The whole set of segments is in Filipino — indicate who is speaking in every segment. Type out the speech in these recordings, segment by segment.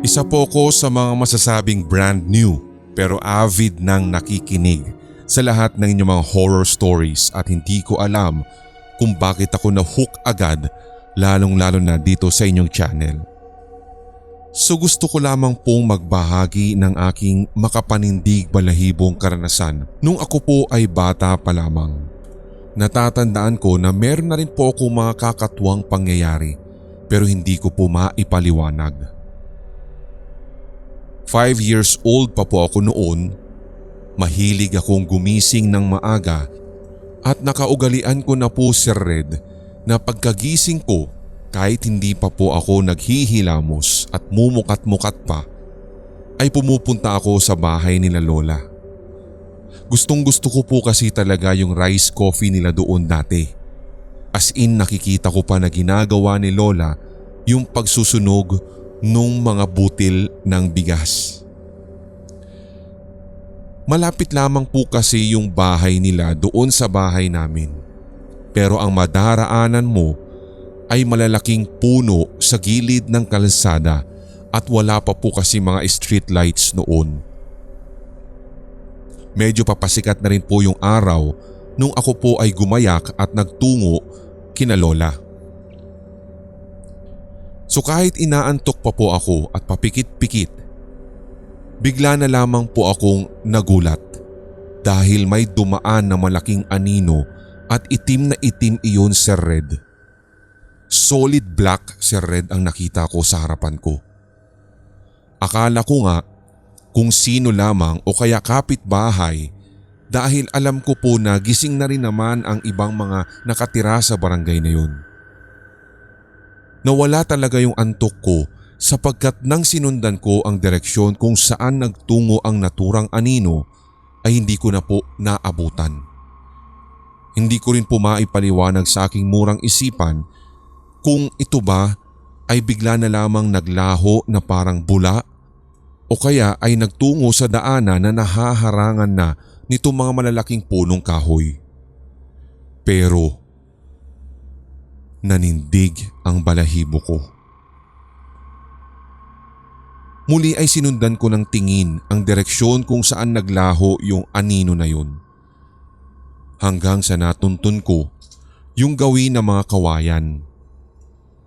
Speaker 1: Isa po ko sa mga masasabing brand new pero avid nang nakikinig sa lahat ng inyong mga horror stories at hindi ko alam kung bakit ako na-hook agad lalong-lalo na dito sa inyong channel. So gusto ko lamang pong magbahagi ng aking makapanindig balahibong karanasan nung ako po ay bata pa lamang. Natatandaan ko na meron na rin po akong mga kakatuwang pangyayari pero hindi ko po maipaliwanag. 5 years old pa po ako noon, mahilig akong gumising ng maaga at nakaugalian ko na po Sir Red na pagkagising ko kahit hindi pa po ako naghihilamos at mumukat-mukat pa ay pumupunta ako sa bahay nila Lola. Gustong gusto ko po kasi talaga yung rice coffee nila doon dati. As in nakikita ko pa na ginagawa ni Lola yung pagsusunog nung mga butil ng bigas. Malapit lamang po kasi yung bahay nila doon sa bahay namin. Pero ang madaraanan mo ay malalaking puno sa gilid ng kalsada at wala pa po kasi mga street lights noon. Medyo papasikat na rin po yung araw nung ako po ay gumayak at nagtungo kina Lola. So kahit inaantok pa po ako at papikit-pikit, bigla na lamang po akong nagulat dahil may dumaan na malaking anino at itim na itim iyon Sir Red. Solid black Sir Red ang nakita ko sa harapan ko. Akala ko nga kung sino lamang o kaya kapitbahay dahil alam ko po na gising na rin naman ang ibang mga nakatira sa barangay na yun. Nawala talaga yung antok ko sapagkat nang sinundan ko ang direksyon kung saan nagtungo ang naturang anino ay hindi ko na po naabutan. Hindi ko rin po maipaliwanag sa aking murang isipan kung ito ba ay bigla na lamang naglaho na parang bula o kaya ay nagtungo sa daanan na nahaharangan na nitong mga malalaking punong kahoy. Pero nanindig ang balahibo ko. Muli ay sinundan ko ng tingin ang direksyon kung saan naglaho yung anino na yun. Hanggang sa natuntun ko yung gawin ng mga kawayan.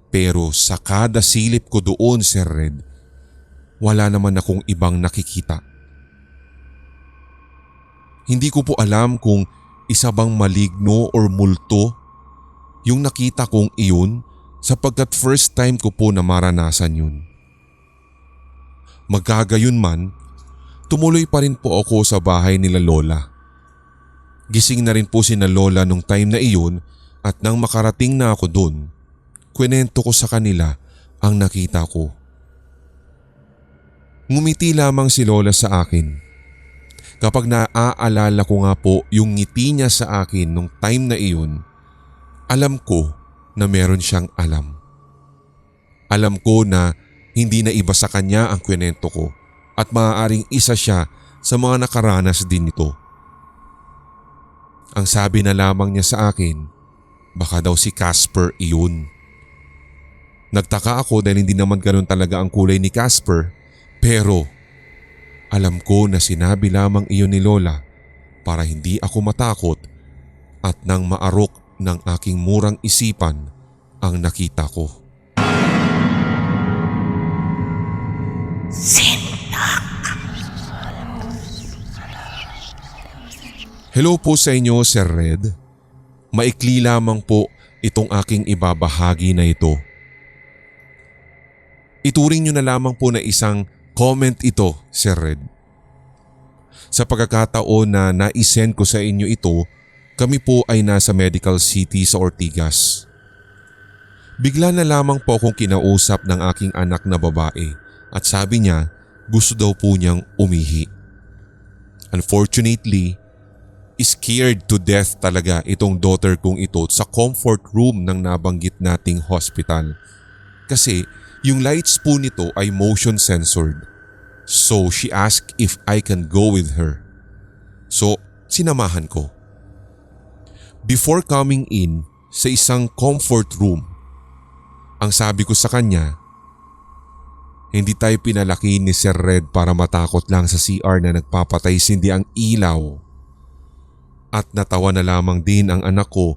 Speaker 1: Pero sa kada silip ko doon Sir Red, wala naman akong ibang nakikita. Hindi ko po alam kung isa bang maligno or multo yung nakita kong iyon sapagkat first time ko po na maranasan yun. Magkagayon man, tumuloy pa rin po ako sa bahay nila Lola. Gising na rin po sina Lola nung time na iyon at nang makarating na ako doon, kwento ko sa kanila ang nakita ko. Ngumiti lamang si Lola sa akin. Kapag naaalala ko nga po yung ngiti niya sa akin nung time na iyon, alam ko na meron siyang alam. Alam ko na hindi na iba sa kanya ang kwento ko at maaaring isa siya sa mga nakaranas din nito. Ang sabi na lamang niya sa akin, baka daw si Casper iyon. Nagtaka ako dahil hindi naman ganoon talaga ang kulay ni Casper, pero alam ko na sinabi lamang iyon ni Lola para hindi ako matakot at nang maarok ng aking murang isipan ang nakita ko. Hello po sa inyo Sir Red. Maikli lamang po itong aking ibabahagi na ito. Ituring nyo na lamang po na isang comment ito Sir Red. Sa pagkakataon na naisend ko sa inyo ito, kami po ay nasa Medical City sa Ortigas. Bigla na lamang po akong kinausap ng aking anak na babae at sabi niya gusto daw po niyang umihi. Unfortunately, scared to death talaga itong daughter kong ito sa comfort room ng nabanggit nating hospital. Kasi yung lights po nito ay motion censored. So she asked if I can go with her. So sinamahan ko. Before coming in, sa isang comfort room. Ang sabi ko sa kanya, hindi tayo pinalaki ni Sir Red para matakot lang sa CR na nagpapatay sindi ang ilaw. At natawa na lamang din ang anak ko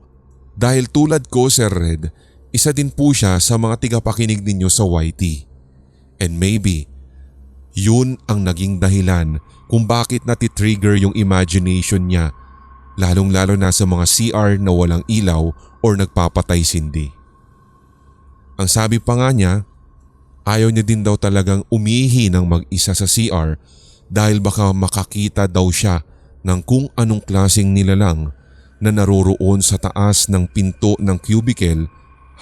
Speaker 1: dahil tulad ko, Sir Red, isa din po siya sa mga tigapakinig ninyo sa YT. And maybe, yun ang naging dahilan kung bakit natitrigger yung imagination niya, lalong-lalo na sa mga CR na walang ilaw or nagpapatay sindi. Ang sabi pa nga niya, ayaw niya din daw talagang umihi ng mag-isa sa CR dahil baka makakita daw siya ng kung anong klaseng nilalang na naroroon sa taas ng pinto ng cubicle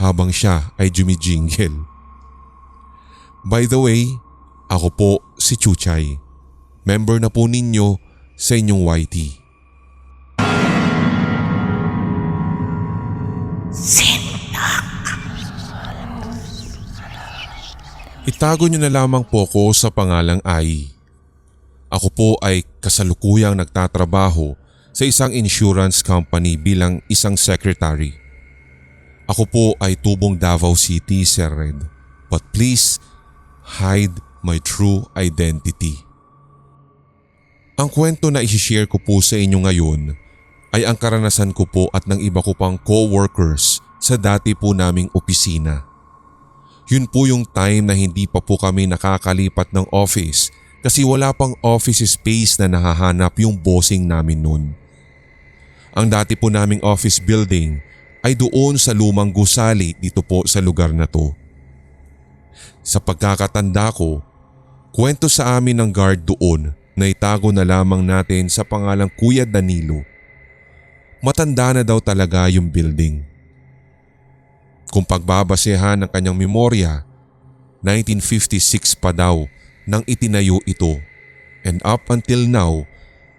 Speaker 1: habang siya ay jumijingle. By the way, ako po si Chuchay. Member na po ninyo sa inyong YT. Itago niyo na lamang po ko sa pangalang Ai. Ako po ay kasalukuyang nagtatrabaho sa isang insurance company bilang isang secretary. Ako po ay tubong Davao City, Sir Red. But please, hide my true identity. Ang kwento na isishare ko po sa inyo ngayon ay ang karanasan ko po at ng iba ko pang co-workers sa dati po naming opisina. Yun po yung time na hindi pa po kami nakakalipat ng office kasi wala pang office space na nahahanap yung bossing namin noon. Ang dati po naming office building ay doon sa lumang gusali dito po sa lugar na to. Sa pagkakatanda ko, kwento sa amin ng guard doon na itago na lamang natin sa pangalang Kuya Danilo. Matanda na daw talaga yung building. Kung pagbabasehan ng kanyang memorya, 1956 pa daw nang itinayo ito and up until now,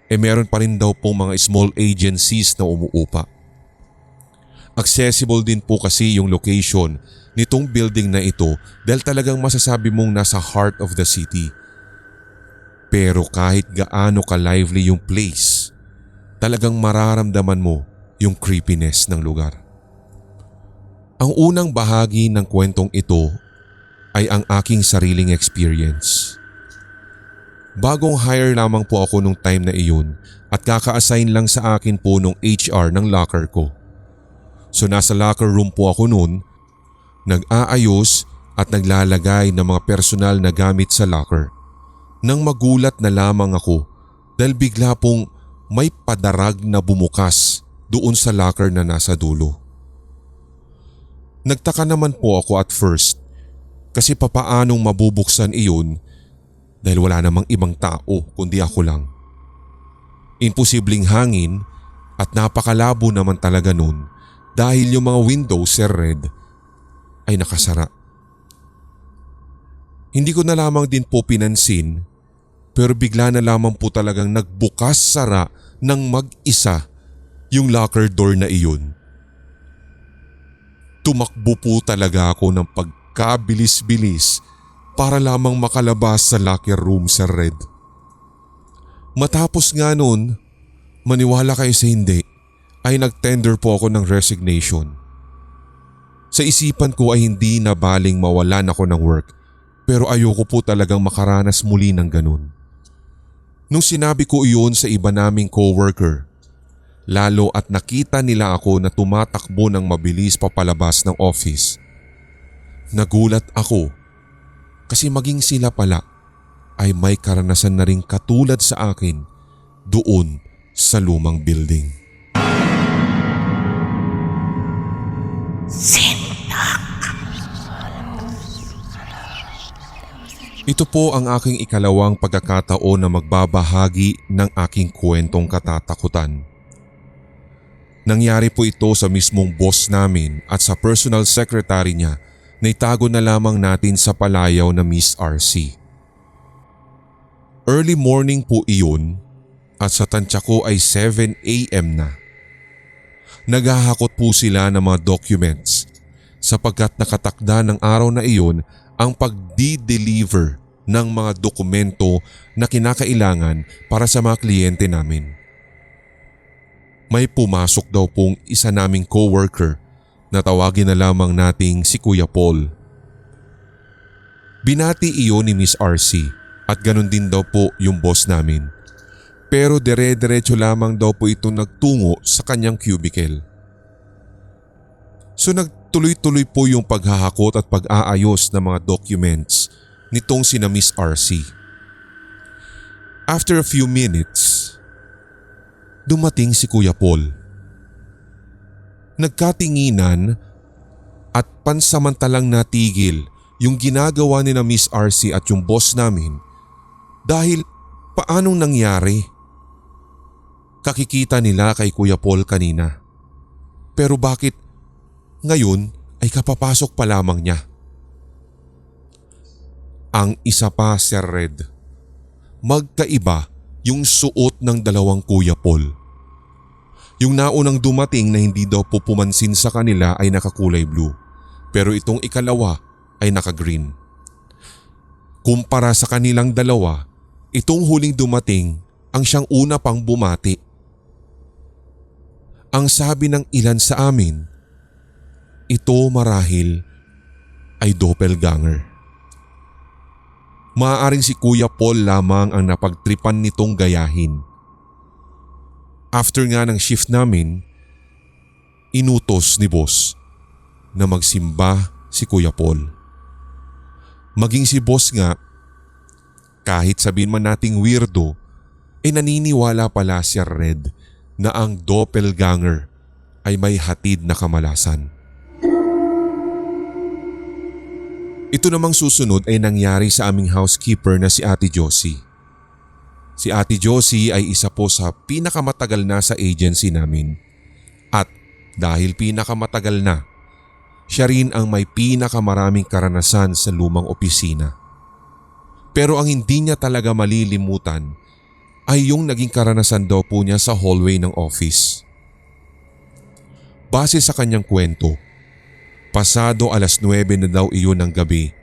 Speaker 1: meron pa rin daw pong mga small agencies na umuupa. Accessible din po kasi yung location nitong building na ito dahil talagang masasabi mong nasa heart of the city. Pero kahit gaano ka-lively yung place, talagang mararamdaman mo yung creepiness ng lugar. Ang unang bahagi ng kwentong ito ay ang aking sariling experience. Bagong hire lamang po ako nung time na iyon at kaka-assign lang sa akin po nung HR ng locker ko. So nasa locker room po ako noon, nag-aayos at naglalagay ng mga personal na gamit sa locker. Nang magulat na lamang ako dahil bigla pong may padarag na bumukas doon sa locker na nasa dulo. Nagtaka naman po ako at first kasi papaanong mabubuksan iyon dahil wala namang ibang tao kundi ako lang. Imposibleng hangin at napakalabo naman talaga nun dahil yung mga windows, Sir Red, ay nakasara. Hindi ko na lamang din po pinansin pero bigla na lamang po talagang nagbukas-sara ng mag-isa yung locker door na iyon. Tumakbo po talaga ako ng pagkabilis-bilis para lamang makalabas sa locker room, Sir Red. Matapos nga noon, maniwala kayo sa hindi, ay nag-tender po ako ng resignation. Sa isipan ko ay hindi na baling mawalan ako ng work pero ayoko po talagang makaranas muli ng ganun. Nung sinabi ko iyon sa iba naming coworker, lalo at nakita nila ako na tumatakbo ng mabilis papalabas ng office. Nagulat ako kasi maging sila pala ay may karanasan na rin katulad sa akin doon sa lumang building. Ito po ang aking ikalawang pagkakataon na magbabahagi ng aking kwentong katatakutan. Nangyari po ito sa mismong boss namin at sa personal secretary niya na itago na lamang natin sa palayaw na Miss RC. Early morning po iyon at sa tansya ko ay 7 AM na. Naghahakot po sila ng mga documents sapagkat nakatakda ng araw na iyon ang pagdi-deliver ng mga dokumento na kinakailangan para sa mga kliyente namin. May pumasok daw pong isa naming coworker Natawagin na lamang nating si Kuya Paul. Binati iyon ni Miss RC at ganun din daw po yung boss namin. Pero dire-diretso lamang daw po ito nagtungo sa kanyang cubicle. So nagtuloy-tuloy po yung paghahakot at pag-aayos ng mga documents nitong sina Miss RC. After a few minutes, dumating si Kuya Paul. Nagkatinginan at pansamantalang natigil yung ginagawa ni na Miss RC at yung boss namin dahil paanong nangyari? Kakikita nila kay Kuya Paul kanina. Pero bakit ngayon ay kapapasok pa lamang niya? Ang isa pa, Sir Red. Magkaiba yung suot ng dalawang Kuya Paul. Yung naunang dumating na hindi daw po pumansin sa kanila ay nakakulay blue, pero itong ikalawa ay naka-green. Kumpara sa kanilang dalawa, itong huling dumating ang siyang una pang bumati. Ang sabi ng ilan sa amin, ito marahil ay doppelganger. Maaaring si Kuya Paul lamang ang napagtripan nitong gayahin. After nga ng shift namin, inutos ni boss na magsimba si Kuya Paul. Maging si boss nga, kahit sabihin man nating weirdo, naniniwala pala si Red na ang doppelganger ay may hatid na kamalasan. Ito namang susunod ay nangyari sa aming housekeeper na si Ate Josie. Si Ate Josie ay isa po sa pinakamatagal na sa agency namin. At dahil pinakamatagal na, siya rin ang may pinakamaraming karanasan sa lumang opisina. Pero ang hindi niya talaga malilimutan ay yung naging karanasan daw po niya sa hallway ng office. Base sa kanyang kwento, pasado 9:00 na daw iyon ng gabi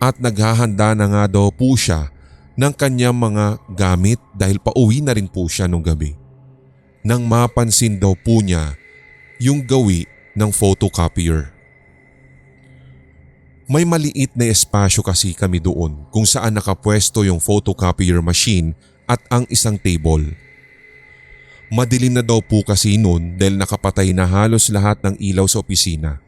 Speaker 1: at naghahanda na nga daw po siya ng kanyang mga gamit dahil pauwi na rin po siya nung gabi. Nang mapansin daw po niya yung gawi ng photocopier. May maliit na espasyo kasi kami doon kung saan nakapwesto yung photocopier machine at ang isang table. Madilim na daw po kasi noon dahil nakapatay na halos lahat ng ilaw sa opisina.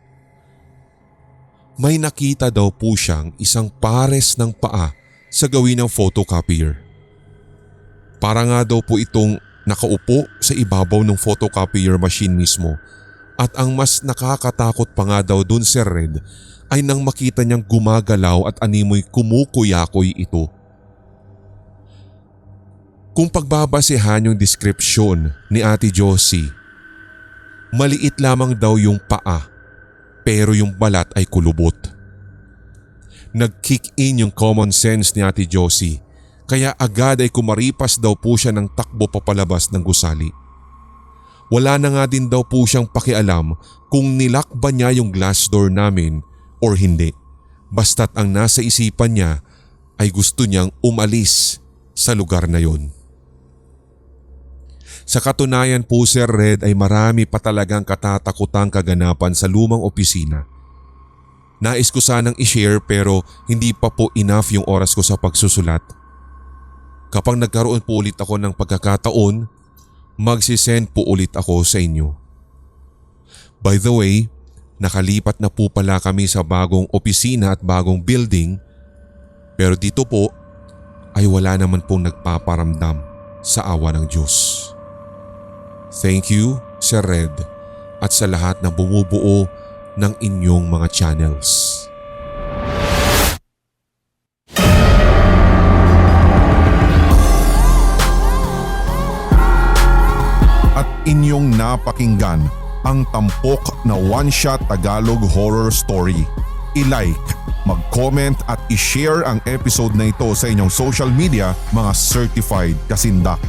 Speaker 1: May nakita daw po siyang isang pares ng paa sa gawin ng photocopier. Para nga daw po itong nakaupo sa ibabaw ng photocopier machine mismo at ang mas nakakatakot pa nga daw dun, Sir Red, ay nang makita niyang gumagalaw at animoy kumukuyakoy ito. Kung pagbabasehan yung description ni Ate Josie, maliit lamang daw yung paa pero yung balat ay kulubot. Nag-kick in yung common sense ni Ate Josie kaya agad ay kumaripas daw po siya ng takbo papalabas ng gusali. Wala na nga din daw po siyang pakialam kung nilak ba niya yung glass door namin or hindi. Basta't ang nasa isipan niya ay gusto niyang umalis sa lugar na yon. Sa katunayan po, Sir Red, ay marami pa talagang katatakutang kaganapan sa lumang opisina. Nais ko sanang i-share pero hindi pa po enough yung oras ko sa pagsusulat. Kapag nagkaroon po ulit ako ng pagkakataon, magsisend po ulit ako sa inyo. By the way, nakalipat na po pala kami sa bagong opisina at bagong building, pero dito po ay wala naman pong nagpaparamdam sa awa ng Diyos. Thank you, Sir Red, at sa lahat na bumubuo ng inyong mga channels. At inyong napakinggan ang tampok na one-shot Tagalog horror story. I-like, mag-comment at i-share ang episode na ito sa inyong social media, mga certified kasindak.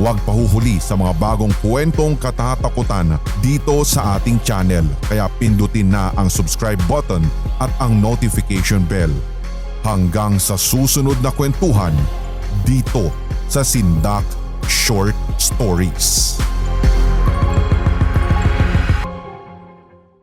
Speaker 1: Huwag pahuhuli sa mga bagong kwentong katatakutan dito sa ating channel, kaya pindutin na ang subscribe button at ang notification bell. Hanggang sa susunod na kwentuhan dito sa Sindak Short Stories.